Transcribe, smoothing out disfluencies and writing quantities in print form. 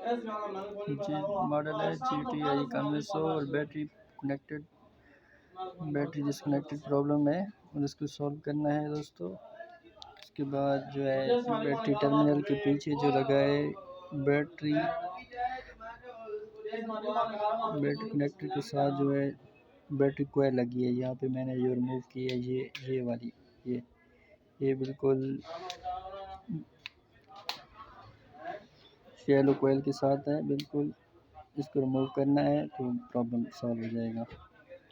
जी model है GTI 9100 और battery disconnected problem है और इसको सॉल्व करना है दोस्तों। उसके बाद जो है बैटरी टर्मिनल के पीछे जो लगा है बैटरी कनेक्टर के साथ जो है बैटरी कोयल लगी है, यहाँ पे मैंने ये रिमूव की है, ये वाली ये बिल्कुल येलो कोयल के साथ है बिल्कुल। इसको रिमूव करना है तो प्रॉब्लम सॉल्व हो जाएगा।